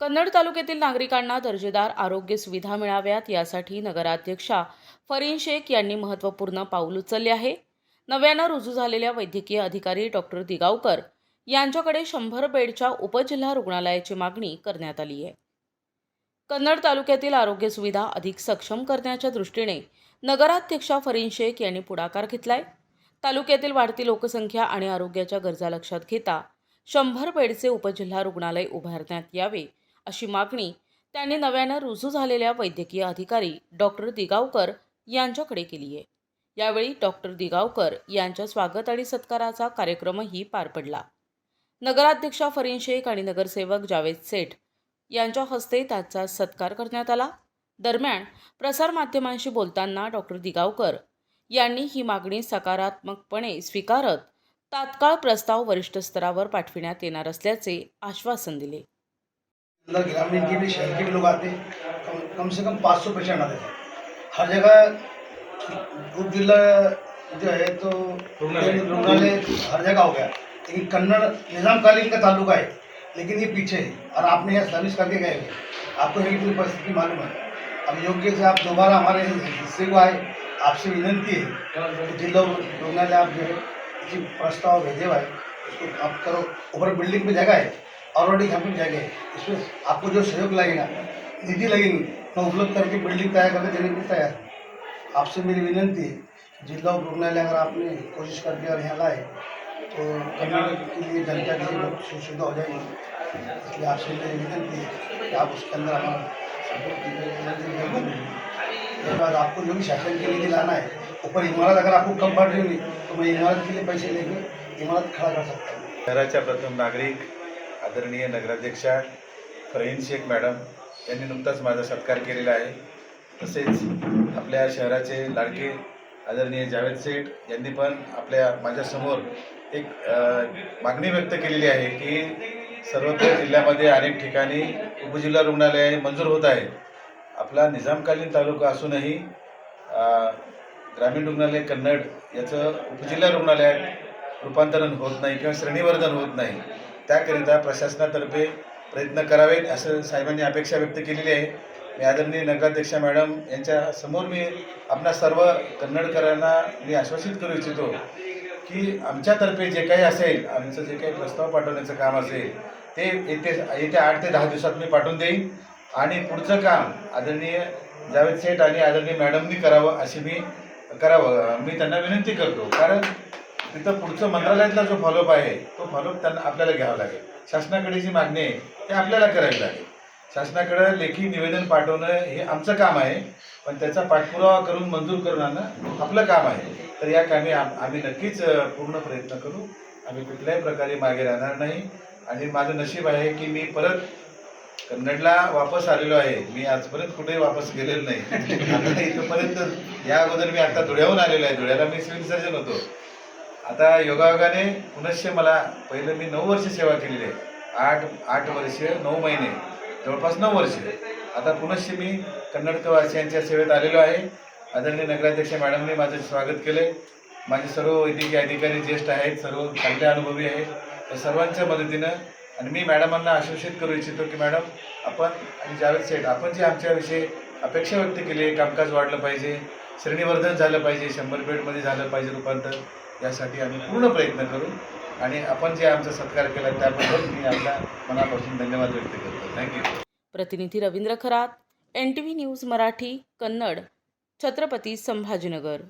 कन्नड तालुक्यातील नागरिकांना दर्जेदार आरोग्य सुविधा मिळाव्यात यासाठी नगराध्यक्षा फरीन शेख यांनी महत्त्वपूर्ण पाऊल उचलले आहे. नव्यानं रुजू झालेल्या वैद्यकीय अधिकारी डॉक्टर दिगावकर यांच्याकडे 100 बेडच्या उपजिल्हा रुग्णालयाची मागणी करण्यात आली आहे. कन्नड तालुक्यातील आरोग्य सुविधा अधिक सक्षम करण्याच्या दृष्टीने नगराध्यक्षा फरीन शेख यांनी पुढाकार घेतलाय. तालुक्यातील वाढती लोकसंख्या आणि आरोग्याच्या गरजा लक्षात घेता 100 बेडचे उपजिल्हा रुग्णालय उभारण्यात यावे अशी मागणी त्यांनी नव्यानं रुजू झालेल्या वैद्यकीय अधिकारी डॉक्टर दिगावकर यांच्याकडे केली आहे. यावेळी डॉक्टर दिगावकर यांच्या स्वागत आणि सत्काराचा कार्यक्रमही पार पडला. नगराध्यक्षा फरीन शेख आणि नगरसेवक जावेद सेठ यांच्या हस्ते त्याचा सत्कार करण्यात आला. दरम्यान प्रसारमाध्यमांशी बोलताना डॉक्टर दिगावकर यांनी ही मागणी सकारात्मकपणे स्वीकारत तात्काळ प्रस्ताव वरिष्ठ स्तरावर पाठविण्यात येणार असल्याचे आश्वासन दिले. अंदर ग्रामीण के भी शहर के भी लोग आते, कम से कम 500 पेशेंट आते थे हर जगह। उप जिला जो है तो रुग्णालय हर जगह हो गया, लेकिन कन्नड़ निजामकालीन का ताल्लुका है, लेकिन ये पीछे है और आपने यहाँ सर्विस करके गए हैं, आपको यही पूरी परिस्थिति मालूम है। अब योग्य से आप दोबारा हमारे हिस्से को आए, आपसे विनंती है कि जिला रुग्णालय आप जो है किसी प्रस्ताव भेजे हुआ है उसको आप करो। ऊपर बिल्डिंग पे जगह है, ऑलरेडी यहाँ पर जगह है, इसमें आपको जो सहयोग लगेगा, निधि लगेगी, मैं उपलब्ध करके बिल्डिंग तैयार करके देने के लिए तैयार हूँ। आपसे मेरी विनंती है जिला रुग्णालय अगर आपने कोशिश करके और यहाँ लाए तो कन्नड़ के लिए जनता के लिए बहुत सुविधा हो जाएगी। इसलिए आपसे मेरी विनंती है कि आप उसके अंदर हमारा सपोर्ट कीजिए। बाद आपको जो भी शासन की निधि लाना है, ऊपर इमारत अगर आपको कम पड़ रही होगी तो मैं इमारत के लिए पैसे लेके इमारत खड़ा कर सकता हूँ। शहराच्या प्रथम नागरिक आदरणीय नगराध्यक्षा फरीन शेख मॅडम यांनी नुकताच माझा सत्कार केलेला आहे. तसेच आपल्या शहराचे लाडके आदरणीय जावेद सेठ यांनी पण माझ्यासमोर एक मागणी व्यक्त केलेली आहे की सर्वत्र जिल्ह्यामध्ये अनेक ठिकाणी उपजिल्हा रुग्णालय मंजूर होत आहे. आपला निजामकालीन तालुका असूनही ग्रामीण रुग्णालय कन्नड याचं उपजिल्हा रुग्णालयात रूपांतरण होत नाही किंवा श्रेणीवर्धन होत नाही. त्याकरिता प्रशासनातर्फे प्रयत्न करावेत असं साहेबांनी अपेक्षा व्यक्त केलेली आहे. मी आदरणीय नगराध्यक्षा मॅडम यांच्या समोर मी आपणा सर्व कन्नडकरांना मी आश्वासित करू इच्छितो की आमच्यातर्फे जे काही असेल, आमचं जे काही प्रस्ताव पाठवण्याचं काम असेल ते येत्या 8 ते 10 दिवसात मी पाठवून देईन आणि पुढचं काम आदरणीय जावेद सेठ आणि आदरणीय मॅडमनी करावं अशी मी त्यांना विनंती करतो. कारण तिथं पुढचं मंत्रालयातला जो फॉलोअप आहे तो फॉलोअप त्यांना आपल्याला घ्यावा लागेल. शासनाकडे जी मागणी आहे ते आपल्याला करावी लागेल. शासनाकडे लेखी निवेदन पाठवणं हे आमचं काम आहे, पण त्याचा पाठपुरावा करून मंजूर करून आणणं आपलं काम आहे. तर या कामी आम्ही नक्कीच पूर्ण प्रयत्न करू. आम्ही कुठल्याही प्रकारे मागे राहणार नाही. आणि माझं नशीब आहे की मी परत कन्नडला वापस आलेलो आहे. मी आजपर्यंत कुठेही वापस गेलेलो नाही. आता इथंपर्यंत या अगोदर मी आता धुळ्याहून आलेलो आहे. धुळ्याला मी सिव्हिल सर्जन होतो. आता योगायोगाने पुनश्च मला पहिलं मी 9 वर्ष सेवा केलेली आहे. 8 वर्ष 9 महिने जवळपास 9 वर्ष. आता पुनश्च मी कन्नडवासियांच्या सेवेत आलेलो आहे. आदरणीय नगराध्यक्ष मॅडमने माझं स्वागत केले. माझे सर्व वैद्यकीय अधिकारी ज्येष्ठ आहेत, सर्व चांगले अनुभवी आहेत. त्या सर्वांच्या मदतीनं आणि मी मॅडमांना आश्वासित करू इच्छितो की मॅडम आपण आणि जावेद सेठ आपण जे आमच्याविषयी अपेक्षा व्यक्त केली, कामकाज वाढलं पाहिजे, श्रेणीवर्धन झालं पाहिजे, 100 बेडमध्ये झालं पाहिजे रूपांतर, यासाठी आम्ही पूर्ण प्रयत्न करू. आणि आपण जे आमचा सत्कार केला त्याबद्दल मी आपल्या मनापासून धन्यवाद व्यक्त करतो. थँक्यू. प्रतिनिधी रवींद्र खरात, NTV न्यूज मराठी, कन्नड, छत्रपती संभाजीनगर.